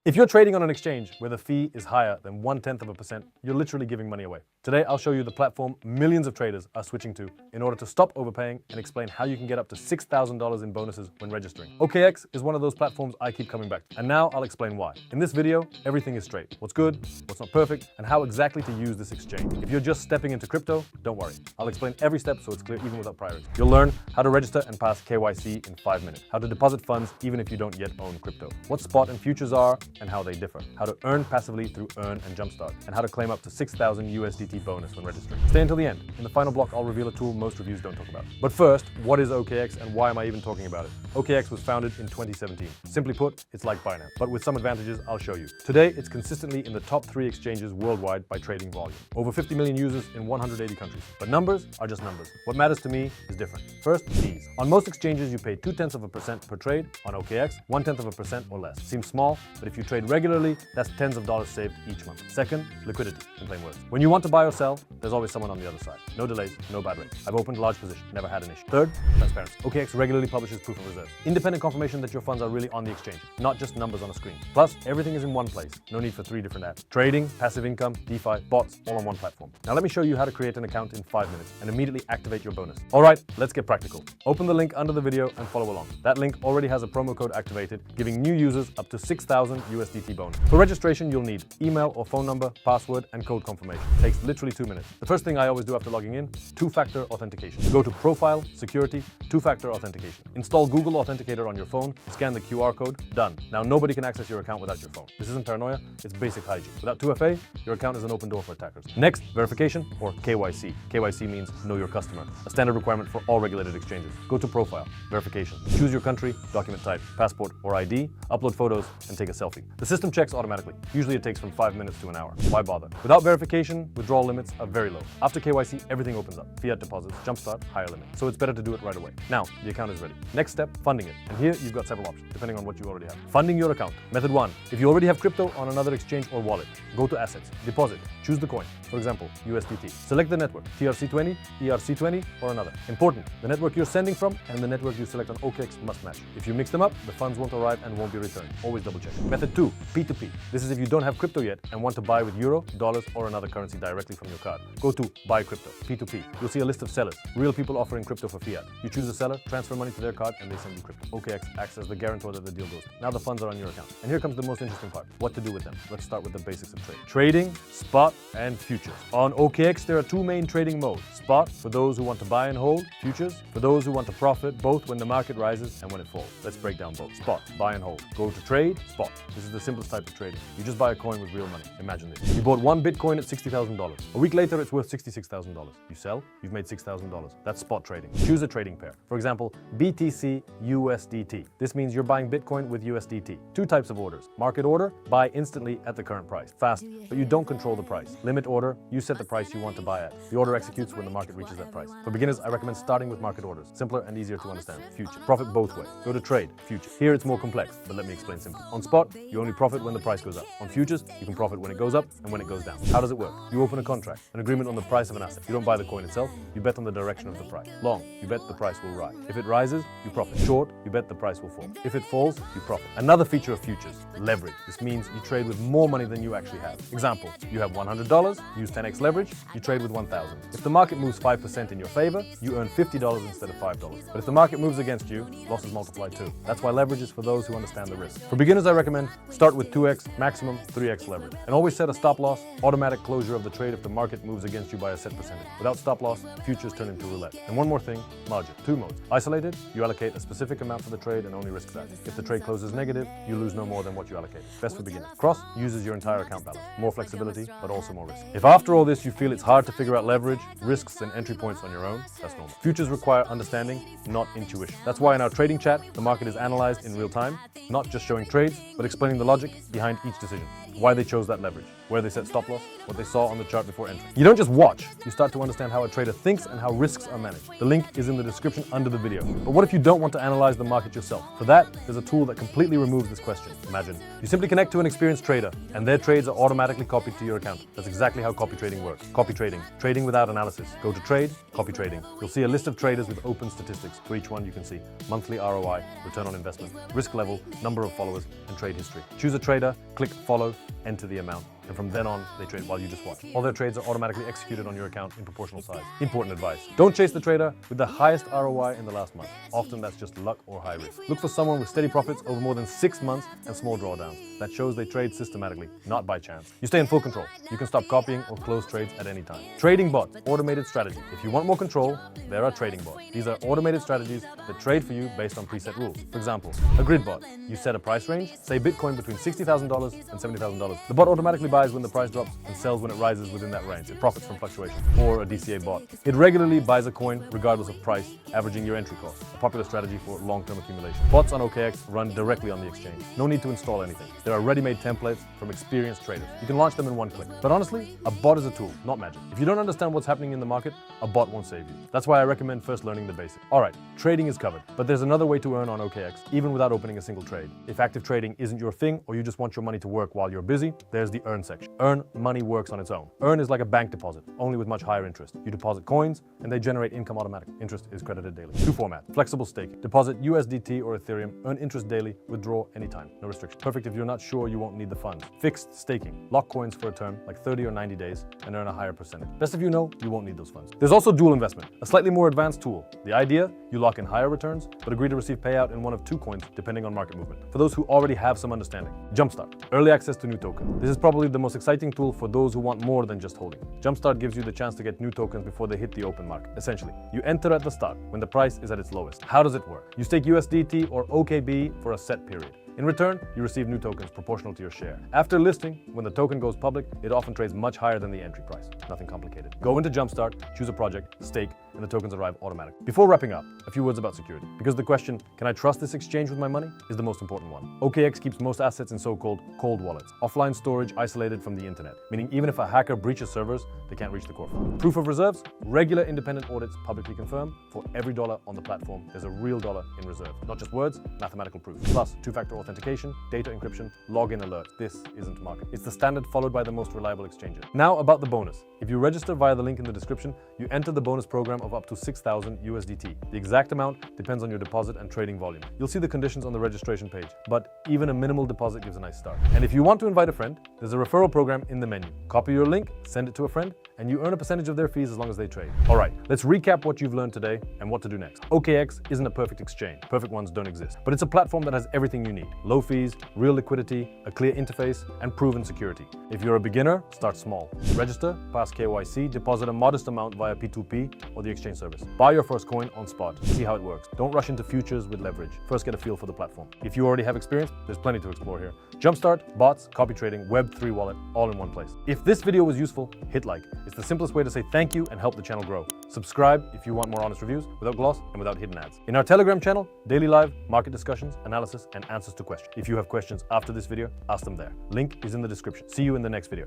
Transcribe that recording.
If you're trading on an exchange where the fee is higher than 0.1%, you're literally giving money away. Today, I'll show you the platform millions of traders are switching to in order to stop overpaying and explain how you can get up to $6,000 in bonuses when registering. OKX is one of those platforms I keep coming back to, and now I'll explain why. In this video, everything is straight. What's good, what's not perfect, and how exactly to use this exchange. If you're just stepping into crypto, don't worry. I'll explain every step so it's clear even without prior. You'll learn how to register and pass KYC in 5 minutes, how to deposit funds even if you don't yet own crypto, what spot and futures are and how they differ, how to earn passively through Earn and Jumpstart, and how to claim up to 6,000 USDT bonus when registering. Stay until the end. In the final block, I'll reveal a tool most reviews don't talk about. But first, what is OKX and why am I even talking about it? OKX was founded in 2017. Simply put, it's like Binance, but with some advantages I'll show you. Today, it's consistently in the top 3 exchanges worldwide by trading volume. Over 50 million users in 180 countries. But numbers are just numbers. What matters to me is different. First, fees. On most exchanges, you pay 0.2% per trade. On OKX, 0.1% or less. Seems small, but if you trade regularly, that's tens of dollars saved each month. Second, liquidity, in plain words. When you want to buy or sell, there's always someone on the other side. No delays, no bad rates. I've opened a large position, never had an issue. Third, transparency. OKX regularly publishes proof of reserve. Independent confirmation that your funds are really on the exchange, not just numbers on a screen. Plus, everything is in one place. No need for 3 different apps. Trading, passive income, DeFi, bots, all on one platform. Now let me show you how to create an account in 5 minutes and immediately activate your bonus. All right, let's get practical. Open the link under the video and follow along. That link already has a promo code activated, giving new users up to 6,000 USDT bonus. For registration, you'll need email or phone number, password, and code confirmation. It takes literally 2 minutes. The first thing I always do after logging in, 2-factor authentication. Go to Profile, Security, 2-factor authentication. Install Google Authenticator on your phone, scan the QR code, done. Now nobody can access your account without your phone. This isn't paranoia, it's basic hygiene. Without 2FA, your account is an open door for attackers. Next, verification or KYC. KYC means know your customer, a standard requirement for all regulated exchanges. Go to Profile, Verification. Choose your country, document type, passport or ID, upload photos, and take a selfie. The system checks automatically. Usually it takes from 5 minutes to an hour. Why bother? Without verification, withdrawal limits are very low. After KYC, everything opens up. Fiat deposits, Jumpstart, higher limit. So it's better to do it right away. Now, the account is ready. Next step, funding it. And here you've got several options, depending on what you already have. Funding your account. Method 1. If you already have crypto on another exchange or wallet, go to Assets, Deposit, choose the coin. For example, USDT. Select the network, TRC20, ERC20, or another. Important, the network you're sending from and the network you select on OKX must match. If you mix them up, the funds won't arrive and won't be returned. Always double check. Method 2, P2P. This is if you don't have crypto yet and want to buy with euro, dollars, or another currency directly from your card. Go to Buy Crypto, P2P. You'll see a list of sellers, real people offering crypto for fiat. You choose a seller, transfer money to their card, and they send you crypto. OKX acts as the guarantor that the deal goes through. Now the funds are on your account. And here comes the most interesting part, what to do with them. Let's start with the basics of trade. Trading, spot, and futures. On OKX, there are 2 main trading modes. Spot, for those who want to buy and hold. Futures, for those who want to profit both when the market rises and when it falls. Let's break down both. Spot, buy and hold. Go to trade, spot. This is the simplest type of trading. You just buy a coin with real money. Imagine this. You bought 1 Bitcoin at $60,000. A week later, it's worth $66,000. You sell, you've made $6,000. That's spot trading. Choose a trading pair. For example, BTC USDT. This means you're buying Bitcoin with USDT. 2 types of orders. Market order, buy instantly at the current price. Fast, but you don't control the price. Limit order, you set the price you want to buy at. The order executes when the market reaches that price. For beginners, I recommend starting with market orders. Simpler and easier to understand. Future. Profit both ways. Go to trade, future. Here it's more complex, but let me explain simply. On spot, you only profit when the price goes up. On futures, you can profit when it goes up and when it goes down. How does it work? You open a contract, an agreement on the price of an asset. You don't buy the coin itself, you bet on the direction of the price. Long, you bet the price will rise. If it rises, you profit. Short, you bet the price will fall. If it falls, you profit. Another feature of futures, leverage. This means you trade with more money than you actually have. Example, you have $100, use 10x leverage, you trade with 1,000. If the market moves 5% in your favor, you earn $50 instead of $5. But if the market moves against you, losses multiply too. That's why leverage is for those who understand the risk. For beginners, I recommend start with 2x, maximum 3x leverage. And always set a stop loss, automatic closure of the trade if the market moves against you by a set percentage. Without stop loss, futures turn into roulette. And one more thing, margin. 2 modes. Isolated, you allocate a specific amount for the trade and only risk that. If the trade closes negative, you lose no more than what you allocate. Best for beginners. Cross uses your entire account balance. More flexibility, but also more risk. If after all this you feel it's hard to figure out leverage, risks, and entry points on your own, that's normal. Futures require understanding, not intuition. That's why in our trading chat, the market is analyzed in real time, not just showing trades, but explaining the logic behind each decision. Why they chose that leverage, where they set stop loss, what they saw on the chart before entering. You don't just watch, you start to understand how a trader thinks and how risks are managed. The link is in the description under the video. But what if you don't want to analyze the market yourself? For that, there's a tool that completely removes this question. Imagine, you simply connect to an experienced trader and their trades are automatically copied to your account. That's exactly how copy trading works. Copy trading, trading without analysis. Go to trade, copy trading. You'll see a list of traders with open statistics. For each one you can see monthly ROI, return on investment, risk level, number of followers, and trade history. Choose a trader, click follow, enter the amount, and from then on, they trade while you just watch. All their trades are automatically executed on your account in proportional size. Important advice. Don't chase the trader with the highest ROI in the last month. Often that's just luck or high risk. Look for someone with steady profits over more than 6 months and small drawdowns. That shows they trade systematically, not by chance. You stay in full control. You can stop copying or close trades at any time. Trading bots, automated strategy. If you want more control, there are trading bots. These are automated strategies that trade for you based on preset rules. For example, a grid bot. You set a price range, say Bitcoin between $60,000 and $70,000. The bot automatically buys when the price drops and sells when it rises within that range. It profits from fluctuation. Or a DCA bot. It regularly buys a coin regardless of price, averaging your entry cost. A popular strategy for long-term accumulation. Bots on OKX run directly on the exchange. No need to install anything. There are ready-made templates from experienced traders. You can launch them in one click. But honestly, a bot is a tool, not magic. If you don't understand what's happening in the market, a bot won't save you. That's why I recommend first learning the basics. Alright, trading is covered, but there's another way to earn on OKX, even without opening a single trade. If active trading isn't your thing, or you just want your money to work while you're busy, there's the Earn section. Earn money works on its own. Earn is like a bank deposit, only with much higher interest. You deposit coins, and they generate income automatically. Interest is credited daily. Two formats: flexible stake. Deposit USDT or Ethereum, earn interest daily, withdraw anytime. No restrictions. Perfect if you're not sure you won't need the funds. Fixed staking. Lock coins for a term, like 30 or 90 days, and earn a higher percentage. Best if you know you won't need those funds. There's also dual investment, a slightly more advanced tool. The idea, you lock in higher returns, but agree to receive payout in one of 2 coins, depending on market movement. For those who already have some understanding. Jumpstart. Early access to new tokens. This is probably the most exciting tool for those who want more than just holding. Jumpstart gives you the chance to get new tokens before they hit the open market. Essentially, you enter at the start, when the price is at its lowest. How does it work? You stake USDT or OKB for a set period. In return, you receive new tokens proportional to your share. After listing, when the token goes public, it often trades much higher than the entry price. Nothing complicated. Go into Jumpstart, choose a project, stake, and the tokens arrive automatically. Before wrapping up, a few words about security. Because the question, can I trust this exchange with my money, is the most important one. OKX keeps most assets in so-called cold wallets, offline storage isolated from the internet, meaning even if a hacker breaches servers, they can't reach the core file. Proof of reserves, regular independent audits publicly confirm for every dollar on the platform, there's a real dollar in reserve. Not just words, mathematical proof. Plus, two-factor authentication, data encryption, login alert. This isn't market. It's the standard followed by the most reliable exchanges. Now about the bonus. If you register via the link in the description, you enter the bonus program of up to 6,000 USDT. The exact amount depends on your deposit and trading volume. You'll see the conditions on the registration page, but even a minimal deposit gives a nice start. And if you want to invite a friend, there's a referral program in the menu. Copy your link, send it to a friend, and you earn a percentage of their fees as long as they trade. Alright, let's recap what you've learned today and what to do next. OKX isn't a perfect exchange. Perfect ones don't exist. But it's a platform that has everything you need. Low fees, real liquidity, a clear interface, and proven security. If you're a beginner, start small. Register, pass KYC, deposit a modest amount via P2P or the exchange service. Buy your first coin on spot. See how it works. Don't rush into futures with leverage. First get a feel for the platform. If you already have experience, there's plenty to explore here. Jumpstart, bots, copy trading, Web3 wallet, all in one place. If this video was useful, hit like. It's the simplest way to say thank you and help the channel grow. Subscribe if you want more honest reviews without gloss and without hidden ads. In our Telegram channel, daily live, market discussions, analysis, and answers to questions. If you have questions after this video, ask them there. Link is in the description. See you in the next video.